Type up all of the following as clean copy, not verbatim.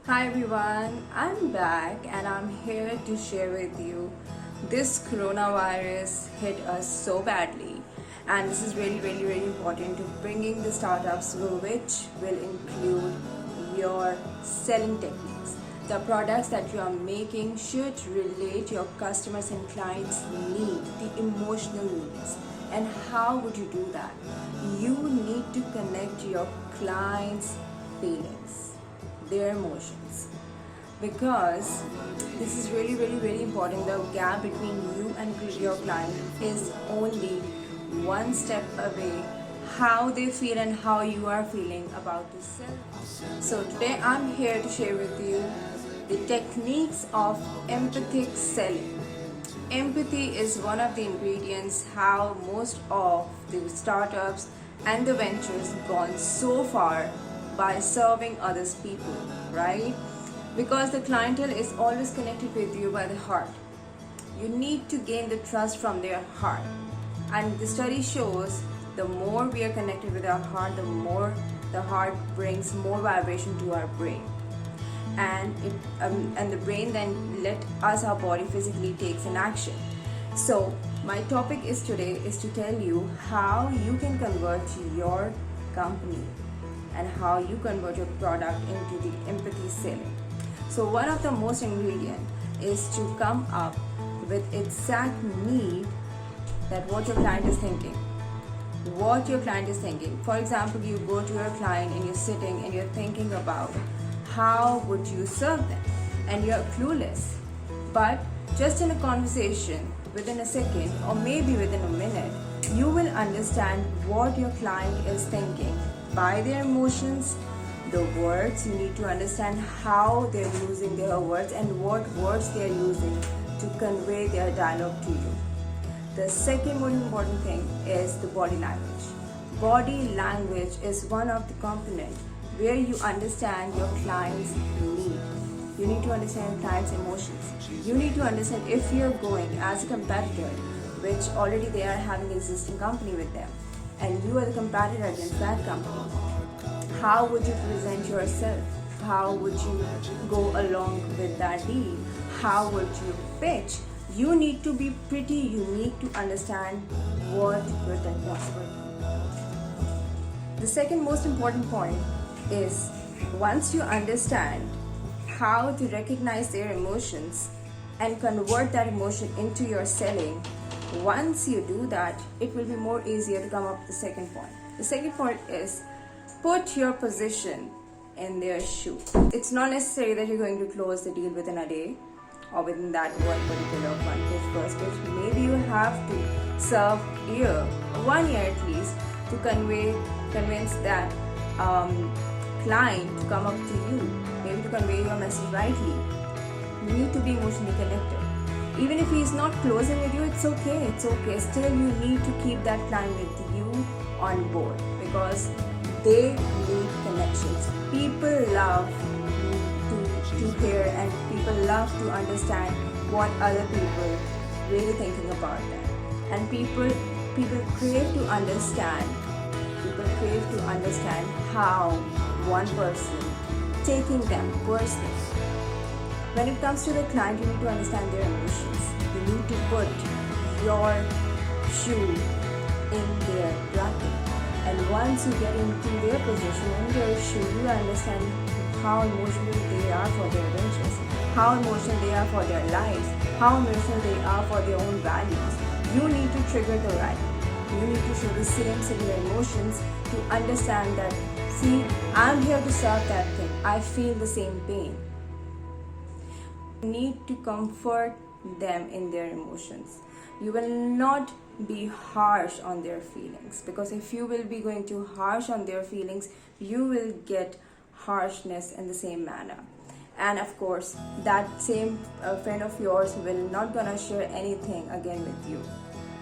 Hi everyone, I'm back and I'm here to share with you this coronavirus hit us so badly, and this is really important to bringing the startups which will include your selling techniques. The products that you are making should relate your customers and clients need, the emotional needs. And how would you do that? You need to connect your clients' feelings, their emotions, because this is really important. The gap between you and your client is only one step away. How they feel and how you are feeling about the sell. So today I'm here to share with you the techniques of empathic selling. Empathy is one of the ingredients how most of the startups and the ventures gone so far by serving others people, right? Because the clientele is always connected with you by the heart. You need to gain the trust from their heart. And the study shows the more we are connected with our heart, the more the heart brings more vibration to our brain, and the brain then let us our body physically takes an action. So my topic is today is to tell you how you can convert your company and how you convert your product into the empathy selling. So one of the most ingredient is to come up with exact need that what your client is thinking. What your client is thinking. For example, you go to your client and you're sitting and you're thinking about how would you serve them, and you're clueless. But just in a conversation, within a second or maybe within a minute, you will understand what your client is thinking by their emotions, the words. You need to understand how they're using their words and what words they're using to convey their dialogue to you. The second most important thing is the body language. Body language is one of the components where you understand your client's need. You need to understand client's emotions. You need to understand if you're going as a competitor, which already they are having an existing company with them, and you are the competitor against that company. How would you present yourself? How would you go along with that deal? How would you pitch? You need to be pretty unique to understand what your techniques were. The second most important point is once you understand how to recognize their emotions and convert that emotion into your selling, once you do that, it will be more easier to come up with the second point. The second point is put your position in their shoe. It's not necessary that you're going to close the deal within a day or within that one particular one page, first page. Maybe you have to serve year, 1 year at least, to convince that client to come up to you, maybe to convey your message rightly. You need to be emotionally connected. Even if he is not closing with you, it's okay. Still, you need to keep that client with you on board because they need connections. People love to hear and people love to understand what other people really thinking about them, and people crave to understand how one person taking them personally. When it comes to the client, you need to understand their emotions. You need to put your shoe in their bracket, and once you get into their position in their shoe, you understand how emotional they are for their ventures, how emotional they are for their lives, how emotional they are for their own values. You need to trigger the right. You need to show the same similar emotions to understand that, see, I'm here to serve that thing. I feel the same pain. You need to comfort them in their emotions. You will not be harsh on their feelings, because if you will be going too harsh on their feelings, you will get harshness in the same manner. And of course, that same friend of yours will not gonna share anything again with you,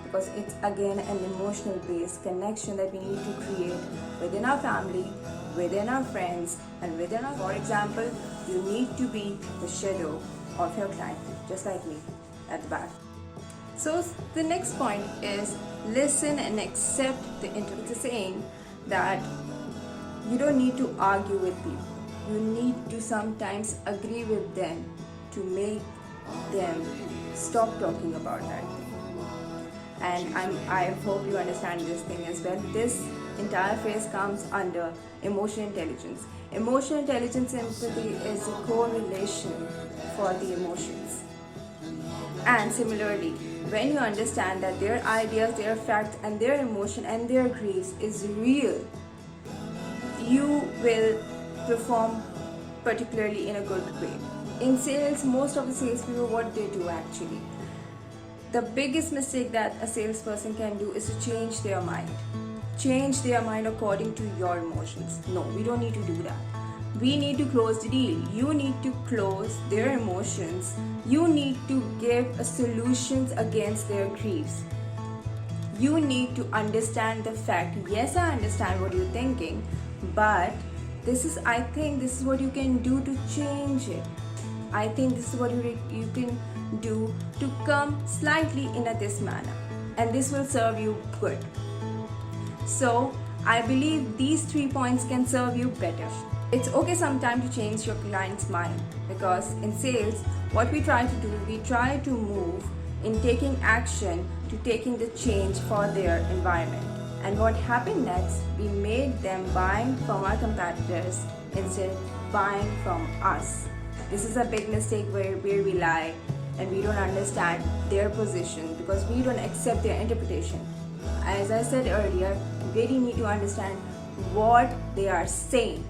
because it's again an emotional based connection that we need to create within our family, within our friends, and within our, for example, you need to be the shadow of your client, just like me at the back. So the next point is listen and accept the interview. It's a saying that you don't need to argue with people. you need to sometimes agree with them to make them stop talking about that thing. And I hope you understand this thing as well. This entire phrase comes under emotional intelligence. Emotional intelligence and empathy is a correlation for the emotions. And similarly, when you understand that their ideas, their facts, and their emotion and their griefs is real, you will perform particularly in a good way. In sales, most of the salespeople, what they do actually, the biggest mistake that a salesperson can do is to change their mind. Change their mind according to your emotions. No, we don't need to do that. We need to close the deal. You need to close their emotions. You need to give solutions against their griefs. You need to understand the fact, yes, I understand what you're thinking, but I think this is what you can do to change it. I think this is what you can do to come slightly in this manner, and this will serve you good. So I believe these 3 points can serve you better. It's okay sometimes to change your client's mind, because in sales, what we try to do, we try to move in taking action to taking the change for their environment. And what happened next, we made them buying from our competitors instead of buying from us. This is a big mistake where we lie and we don't understand their position because we don't accept their interpretation. As I said earlier, you really need to understand what they are saying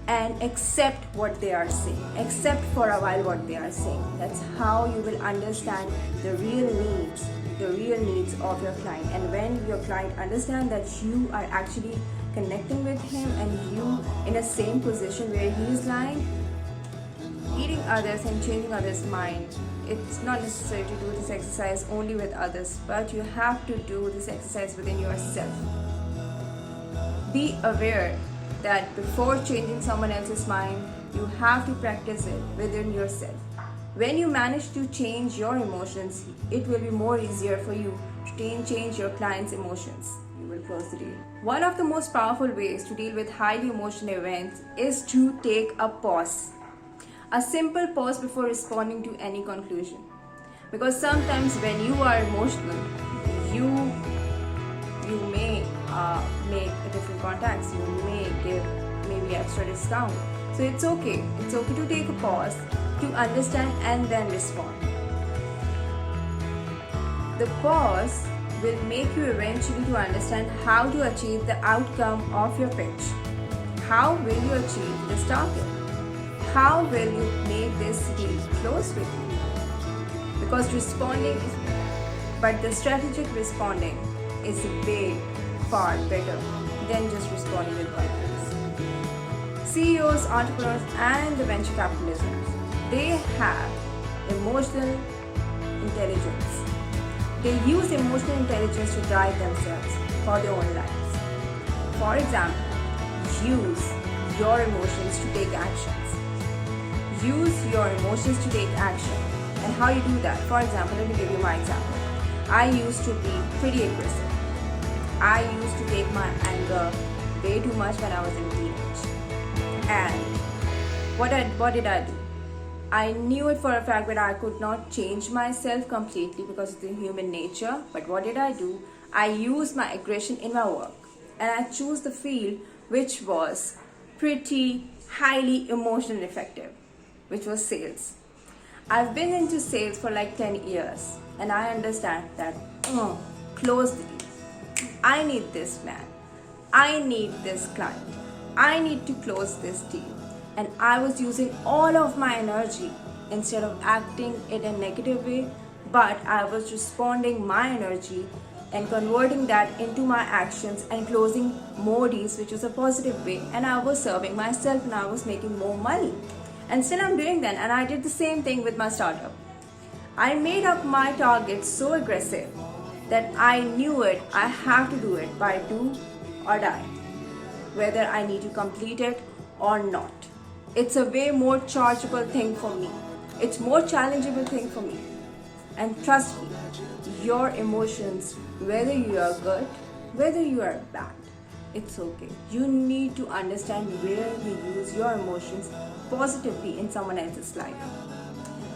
and accept what they are saying. Accept for a while what they are saying. That's how you will understand the real needs of your client. And when your client understands that you are actually connecting with him and you in the same position where he is lying, leading others and changing others' mind, it's not necessary to do this exercise only with others, but you have to do this exercise within yourself. Be aware that before changing someone else's mind, you have to practice it within yourself. When you manage to change your emotions, it will be more easier for you to change your client's emotions. You will close the deal. One of the most powerful ways to deal with highly emotional events is to take a pause. A simple pause before responding to any conclusion. Because sometimes when you are emotional, you may make a different contacts, you may give maybe extra discount. So it's okay to take a pause, to understand and then respond. The pause will make you eventually to understand how to achieve the outcome of your pitch. How will you achieve this target? How will you make this deal close with you? Because the strategic responding is way far better than just responding with confidence. CEOs, entrepreneurs, and the venture capitalists, they have emotional intelligence. They use emotional intelligence to drive themselves for their own lives. For example, use your emotions to take actions. Use your emotions to take action. And how you do that? For example, let me give you my example. I used to be pretty aggressive. I used to take my anger way too much when I was in teenage. And what did I do? I knew it for a fact that I could not change myself completely because of the human nature. But what did I do? I used my aggression in my work. And I chose the field which was pretty highly emotionally effective, which was sales. I've been into sales for like 10 years and I understand that close the deal. I need this man. I need this client. I need to close this deal. And I was using all of my energy instead of acting in a negative way, but I was responding my energy and converting that into my actions and closing more deals, which was a positive way. And I was serving myself and I was making more money. And still I'm doing that, and I did the same thing with my startup. I made up my targets so aggressive that I knew it, I have to do it by do or die, whether I need to complete it or not. It's a way more chargeable thing for me. It's more challengeable thing for me. And trust me, your emotions, whether you are good, whether you are bad, it's okay. You need to understand where you use your emotions positively in someone else's life.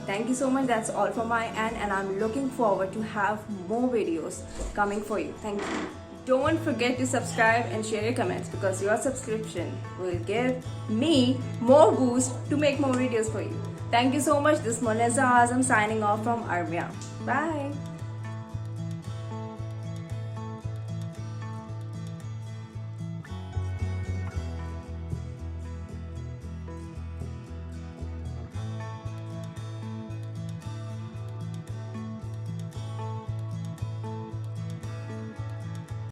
Thank you so much. That's all from my end, and I'm looking forward to have more videos coming for you. Thank you. Don't forget to subscribe and share your comments, because your subscription will give me more boost to make more videos for you. Thank you so much. This is Moneza Azam signing off from ARMEA. Bye.